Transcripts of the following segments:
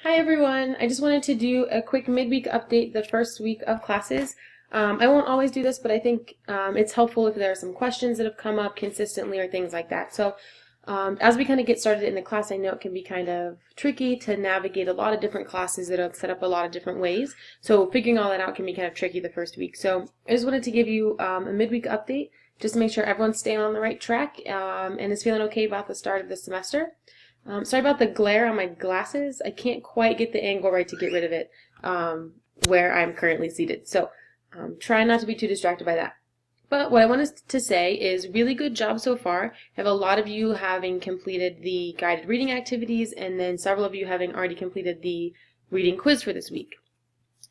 Hi everyone! I just wanted to do a quick midweek update the first week of classes. I won't always do this, but I think it's helpful if there are some questions that have come up consistently or things like that. So as we kind of get started in the class, I know it can be kind of tricky to navigate a lot of different classes that are set up a lot of different ways. So figuring all that out can be kind of tricky the first week. So I just wanted to give you a midweek update just to make sure everyone's staying on the right track and is feeling okay about the start of the semester. Sorry about the glare on my glasses. I can't quite get the angle right to get rid of it where I'm currently seated. So try not to be too distracted by that. But what I wanted to say is really good job so far. I have a lot of you having completed the guided reading activities and then several of you having already completed the reading quiz for this week.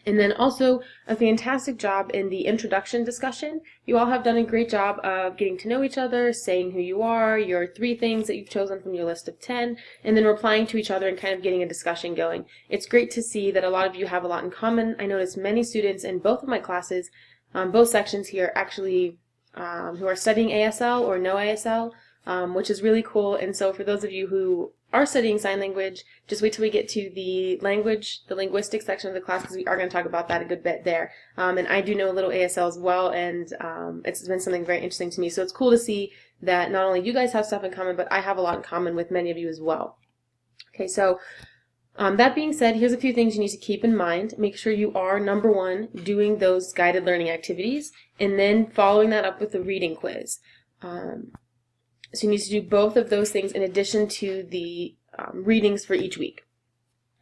And then also a fantastic job in the introduction discussion. You all have done a great job of getting to know each other, saying who you are, your 3 things that you've chosen from your list of 10, and then replying to each other and kind of getting a discussion going. It's great to see that a lot of you have a lot in common. I noticed many students in both of my classes, both sections here, actually who are studying ASL or no ASL, which is really cool. And so for those of you who are studying sign language, just wait till we get to the linguistics section of the class, because we are going to talk about that a good bit there. And I do know a little ASL as well, and it's been something very interesting to me. So it's cool to see that not only you guys have stuff in common, but I have a lot in common with many of you as well. Okay, so that being said, here's a few things you need to keep in mind. Make sure you are, number 1, doing those guided learning activities, and then following that up with the reading quiz. So you need to do both of those things in addition to the readings for each week.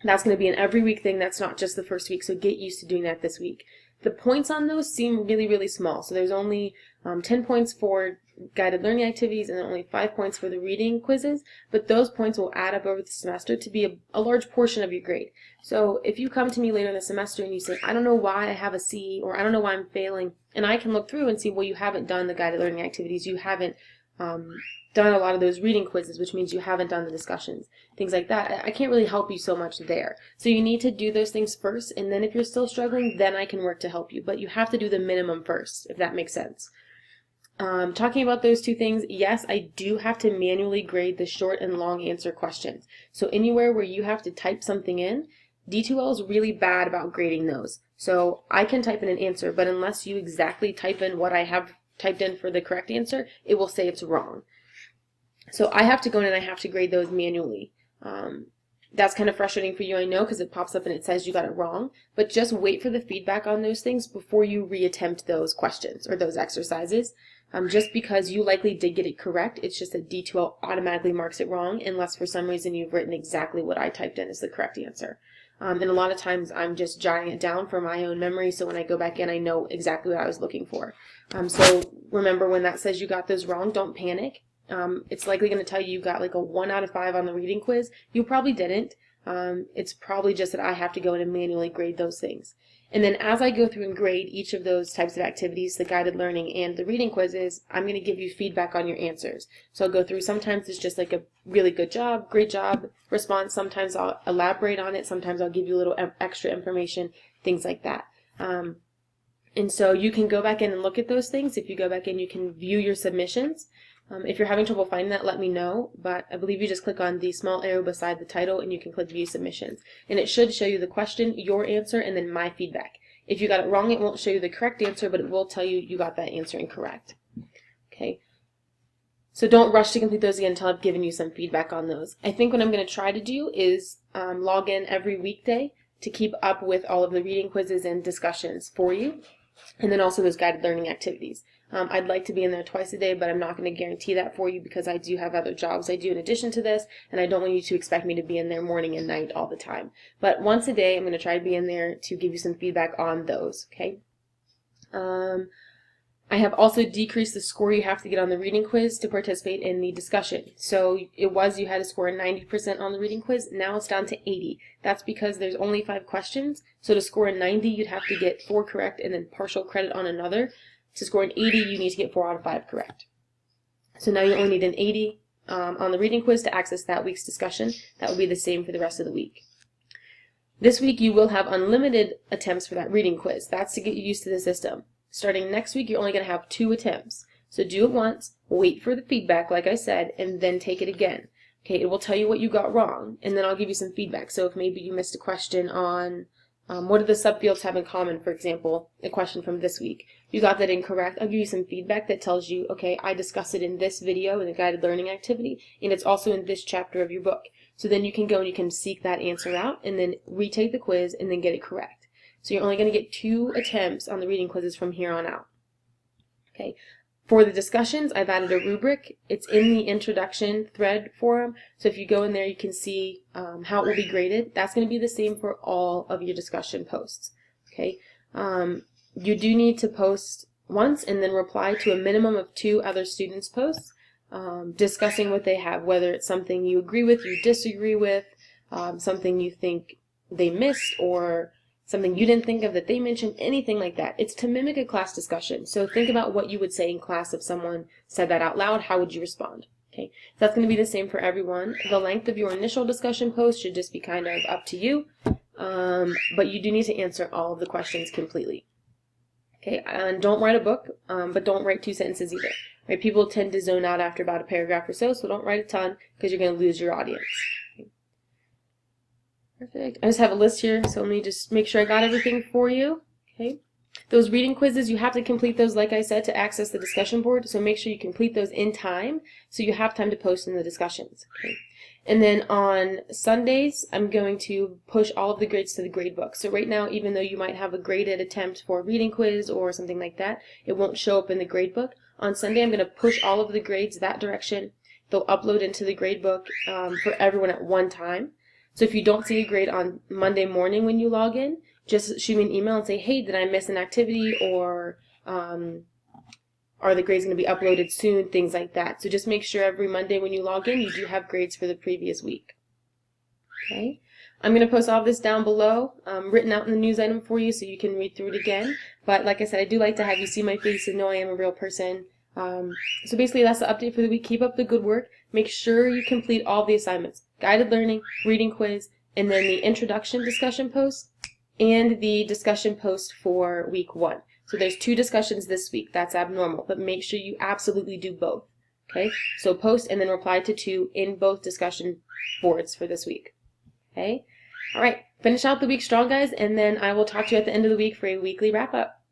That's going to be an every week thing. That's not just the first week, so get used to doing that this week. The points on those seem really, really small. So there's only 10 points for guided learning activities and then only 5 points for the reading quizzes, but those points will add up over the semester to be a large portion of your grade. So if you come to me later in the semester and you say, I don't know why I have a C, or I don't know why I'm failing, and I can look through and see, well, you haven't done the guided learning activities, you haven't done a lot of those reading quizzes, which means you haven't done the discussions, things like that. I can't really help you so much there. So you need to do those things first, and then if you're still struggling, then I can work to help you. But you have to do the minimum first, if that makes sense. Talking about those 2 things, yes, I do have to manually grade the short and long answer questions. So anywhere where you have to type something in, D2L is really bad about grading those. So I can type in an answer, but unless you exactly type in what I have typed in for the correct answer, it will say it's wrong. So I have to go in and I have to grade those manually. That's kind of frustrating for you, I know, because it pops up and it says you got it wrong, but just wait for the feedback on those things before you reattempt those questions or those exercises. Just because you likely did get it correct, it's just that D2L automatically marks it wrong unless for some reason you've written exactly what I typed in as the correct answer. And a lot of times I'm just jotting it down for my own memory, so when I go back in, I know exactly what I was looking for. So remember, when that says you got those wrong, don't panic. It's likely going to tell you got like a 1 out of 5 on the reading quiz. You probably didn't. It's probably just that I have to go in and manually grade those things. And then as I go through and grade each of those types of activities, the guided learning and the reading quizzes, I'm going to give you feedback on your answers. So I'll go through, sometimes it's just like a really good job, great job response. Sometimes I'll elaborate on it. Sometimes I'll give you a little extra information, things like that. And so you can go back in and look at those things. If you go back in, you can view your submissions. If you're having trouble finding that, let me know, but I believe you just click on the small arrow beside the title and you can click View Submissions. And it should show you the question, your answer, and then my feedback. If you got it wrong, it won't show you the correct answer, but it will tell you you got that answer incorrect. Okay. So don't rush to complete those again until I've given you some feedback on those. I think what I'm going to try to do is log in every weekday to keep up with all of the reading quizzes and discussions for you, and then also those guided learning activities. I'd like to be in there twice a day, but I'm not going to guarantee that for you because I do have other jobs I do in addition to this, and I don't want you to expect me to be in there morning and night all the time. But once a day, I'm going to try to be in there to give you some feedback on those, okay? I have also decreased the score you have to get on the reading quiz to participate in the discussion. So it was you had to score 90% on the reading quiz. Now it's down to 80. That's because there's only 5 questions. So to score a 90, you'd have to get 4 correct and then partial credit on another. To score an 80, you need to get 4 out of 5 correct. So now you only need an 80 on the reading quiz to access that week's discussion. That will be the same for the rest of the week. This week you will have unlimited attempts for that reading quiz. That's to get you used to the system. Starting next week, you're only going to have 2 attempts. So do it once, wait for the feedback, like I said, and then take it again. Okay, it will tell you what you got wrong, and then I'll give you some feedback. So if maybe you missed a question on what do the subfields have in common, for example, a question from this week, you got that incorrect, I'll give you some feedback that tells you, okay, I discussed it in this video in the guided learning activity, and it's also in this chapter of your book. So then you can go and you can seek that answer out, and then retake the quiz, and then get it correct. So you're only going to get 2 attempts on the reading quizzes from here on out. Okay. For the discussions, I've added a rubric. It's in the introduction thread forum. So if you go in there, you can see how it will be graded. That's going to be the same for all of your discussion posts. Okay. You do need to post once and then reply to a minimum of 2 other students' posts discussing what they have, whether it's something you agree with, you disagree with, something you think they missed, or something you didn't think of that they mentioned, anything like that. It's to mimic a class discussion. So think about what you would say in class if someone said that out loud. How would you respond? Okay, so that's going to be the same for everyone. The length of your initial discussion post should just be kind of up to you, but you do need to answer all of the questions completely. Okay, and don't write a book, but don't write 2 sentences either. Right? People tend to zone out after about a paragraph or so don't write a ton because you're going to lose your audience. Perfect. I just have a list here, so let me just make sure I got everything for you. Okay. Those reading quizzes, you have to complete those, like I said, to access the discussion board, so make sure you complete those in time so you have time to post in the discussions. Okay. And then on Sundays, I'm going to push all of the grades to the gradebook. So right now, even though you might have a graded attempt for a reading quiz or something like that, it won't show up in the gradebook. On Sunday, I'm going to push all of the grades that direction. They'll upload into the gradebook for everyone at one time. So if you don't see a grade on Monday morning when you log in, just shoot me an email and say, hey, did I miss an activity, or are the grades going to be uploaded soon, things like that. So just make sure every Monday when you log in, you do have grades for the previous week. Okay. I'm going to post all this down below, written out in the news item for you so you can read through it again. But like I said, I do like to have you see my face and know I am a real person. So basically that's the update for the week. Keep up the good work. Make sure you complete all the assignments. Guided learning, reading quiz, and then the introduction discussion post, and the discussion post for week 1. So there's 2 discussions this week. That's abnormal, but make sure you absolutely do both. Okay? So post and then reply to 2 in both discussion boards for this week. Okay? All right. Finish out the week strong, guys, and then I will talk to you at the end of the week for a weekly wrap-up.